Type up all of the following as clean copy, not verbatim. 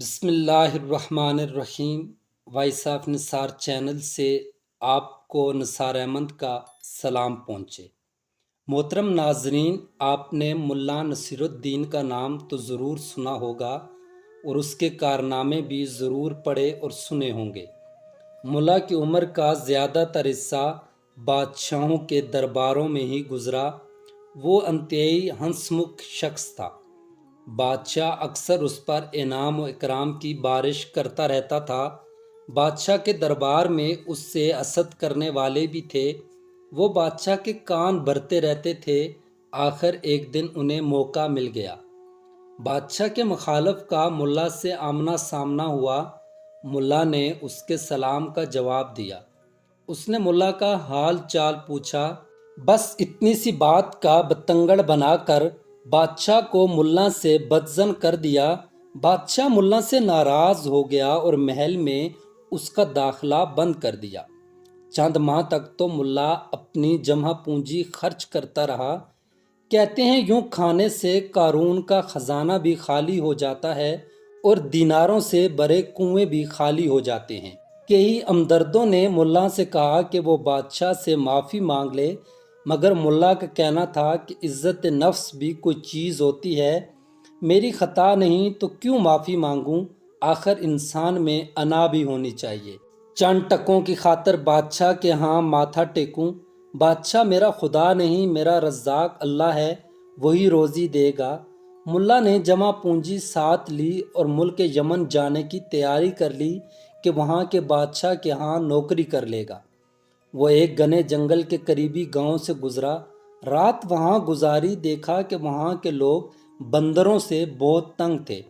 بسم اللہ الرحمن الرحیم۔ وائس آف نثار چینل سے آپ کو نثار احمد کا سلام پہنچے۔ محترم ناظرین، آپ نے ملا نصیر الدین کا نام تو ضرور سنا ہوگا اور اس کے کارنامے بھی ضرور پڑھے اور سنے ہوں گے۔ ملا کی عمر کا زیادہ تر حصہ بادشاہوں کے درباروں میں ہی گزرا۔ وہ انتہائی ہنسمکھ شخص تھا۔ بادشاہ اکثر اس پر انعام و اکرام کی بارش کرتا رہتا تھا۔ بادشاہ کے دربار میں اس سے حسد کرنے والے بھی تھے۔ وہ بادشاہ کے کان بھرتے رہتے تھے۔ آخر ایک دن انہیں موقع مل گیا۔ بادشاہ کے مخالف کا ملا سے آمنا سامنا ہوا۔ ملا نے اس کے سلام کا جواب دیا۔ اس نے ملا کا حال چال پوچھا۔ بس اتنی سی بات کا بتنگڑ بنا کر بادشاہ کو ملا سے بدظن کر دیا۔ بادشاہ ملا سے ناراض ہو گیا اور محل میں اس کا داخلہ بند کر دیا۔ چند ماہ تک تو ملا اپنی جمع پونجی خرچ کرتا رہا۔ کہتے ہیں یوں کھانے سے قارون کا خزانہ بھی خالی ہو جاتا ہے اور دیناروں سے بھرے کنویں بھی خالی ہو جاتے ہیں۔ کئی ہمدردوں نے ملا سے کہا کہ وہ بادشاہ سے معافی مانگ لے، مگر ملا کا کہنا تھا کہ عزت نفس بھی کوئی چیز ہوتی ہے۔ میری خطا نہیں تو کیوں معافی مانگوں؟ آخر انسان میں انا بھی ہونی چاہیے۔ چند ٹکوں کی خاطر بادشاہ کے ہاں ماتھا ٹیکوں؟ بادشاہ میرا خدا نہیں، میرا رزاق اللہ ہے، وہی روزی دے گا۔ ملا نے جمع پونجی ساتھ لی اور ملک یمن جانے کی تیاری کر لی کہ وہاں کے بادشاہ کے ہاں نوکری کر لے گا۔ وہ ایک گھنے جنگل کے قریبی گاؤں سے گزرا۔ رات وہاں گزاری، دیکھا کہ وہاں کے لوگ بندروں سے بہت تنگ تھے۔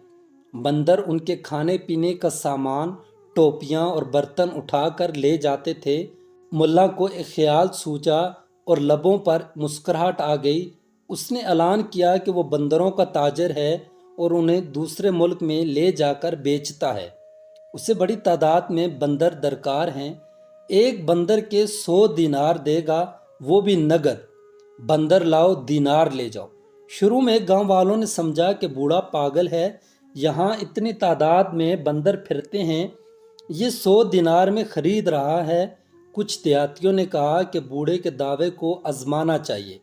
بندر ان کے کھانے پینے کا سامان، ٹوپیاں اور برتن اٹھا کر لے جاتے تھے۔ ملا کو ایک خیال سوچا اور لبوں پر مسکراہٹ آ گئی۔ اس نے اعلان کیا کہ وہ بندروں کا تاجر ہے اور انہیں دوسرے ملک میں لے جا کر بیچتا ہے۔ اسے بڑی تعداد میں بندر درکار ہیں۔ ایک بندر کے 100 دینار دے گا، وہ بھی نگد۔ بندر لاؤ، دینار لے جاؤ۔ شروع میں گاؤں والوں نے سمجھا کہ بوڑھا پاگل ہے، یہاں اتنی تعداد میں بندر پھرتے ہیں، یہ 100 دینار میں خرید رہا ہے۔ کچھ دیہاتیوں نے کہا کہ بوڑھے کے دعوے کو آزمانا چاہیے۔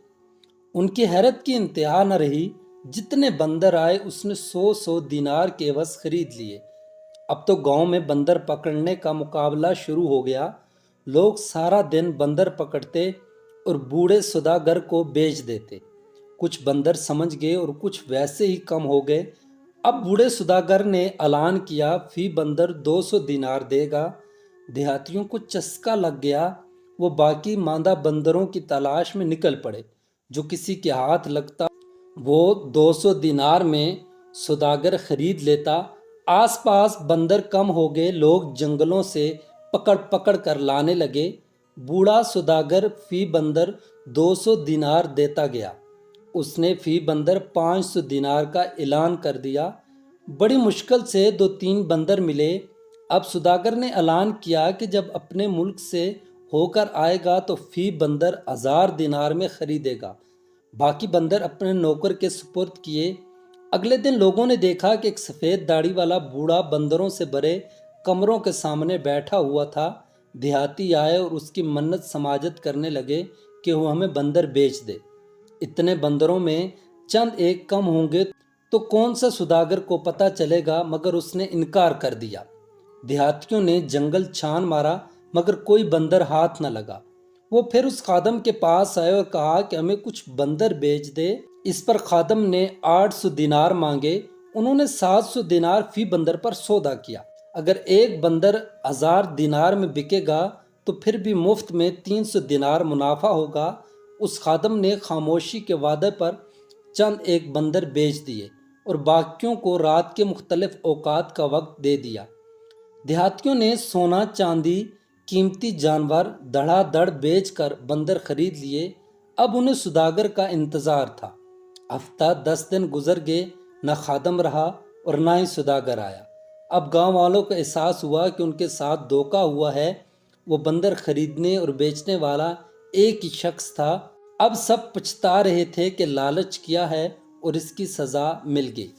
ان کی حیرت کی انتہا نہ رہی۔ جتنے بندر آئے اس نے 100 دینار کے عوض خرید لیے۔ اب تو گاؤں میں بندر پکڑنے کا مقابلہ شروع ہو گیا۔ لوگ سارا دن بندر پکڑتے اور بوڑھے سوداگر کو بیچ دیتے۔ کچھ بندر سمجھ گئے اور کچھ ویسے ہی کم ہو گئے۔ اب بوڑھے سوداگر نے اعلان کیا، فی بندر 200 دینار دے گا۔ دیہاتیوں کو چسکا لگ گیا۔ وہ باقی ماندہ بندروں کی تلاش میں نکل پڑے۔ جو کسی کے ہاتھ لگتا وہ 200 دینار میں سوداگر خرید لیتا۔ آس پاس بندر کم ہو گئے، لوگ جنگلوں سے پکڑ پکڑ کر لانے لگے۔ بوڑھا سوداگر فی بندر 200 دینار دیتا گیا۔ اس نے فی بندر 500 دینار کا اعلان کر دیا۔ بڑی مشکل سے 2-3 بندر ملے۔ اب سوداگر نے اعلان کیا کہ جب اپنے ملک سے ہو کر آئے گا تو فی بندر 1000 دینار میں خریدے گا۔ باقی بندر اپنے نوکر کے سپرد کیے۔ اگلے دن لوگوں نے دیکھا کہ ایک سفید داڑھی والا بوڑھا بندروں سے بھرے کمروں کے سامنے بیٹھا ہوا تھا۔ دیہاتی آئے اور اس کی منت سماجت کرنے لگے کہ وہ ہمیں بندر بیچ دے۔ اتنے بندروں میں چند ایک کم ہوں گے تو کون سا سوداگر کو پتہ چلے گا، مگر اس نے انکار کر دیا۔ دیہاتیوں نے جنگل چھان مارا مگر کوئی بندر ہاتھ نہ لگا۔ وہ پھر اس خادم کے پاس آئے اور کہا کہ ہمیں کچھ بندر بیچ دے۔ اس پر خادم نے 800 دینار مانگے۔ انہوں نے 700 دینار فی بندر پر سودا کیا۔ اگر ایک بندر 1000 دینار میں بکے گا تو پھر بھی مفت میں 300 دینار منافع ہوگا۔ اس خادم نے خاموشی کے وعدے پر چند ایک بندر بیچ دیے اور باقیوں کو رات کے مختلف اوقات کا وقت دے دیا۔ دیہاتیوں نے سونا، چاندی، قیمتی جانور دھڑا دھڑ بیچ کر بندر خرید لیے۔ اب انہیں سوداگر کا انتظار تھا۔ ہفتہ 10 دن گزر گئے، نہ خادم رہا اور نہ ہی سوداگر آیا۔ اب گاؤں والوں کو احساس ہوا کہ ان کے ساتھ دھوکہ ہوا ہے۔ وہ بندر خریدنے اور بیچنے والا ایک ہی شخص تھا۔ اب سب پچھتا رہے تھے کہ لالچ کیا ہے اور اس کی سزا مل گئی۔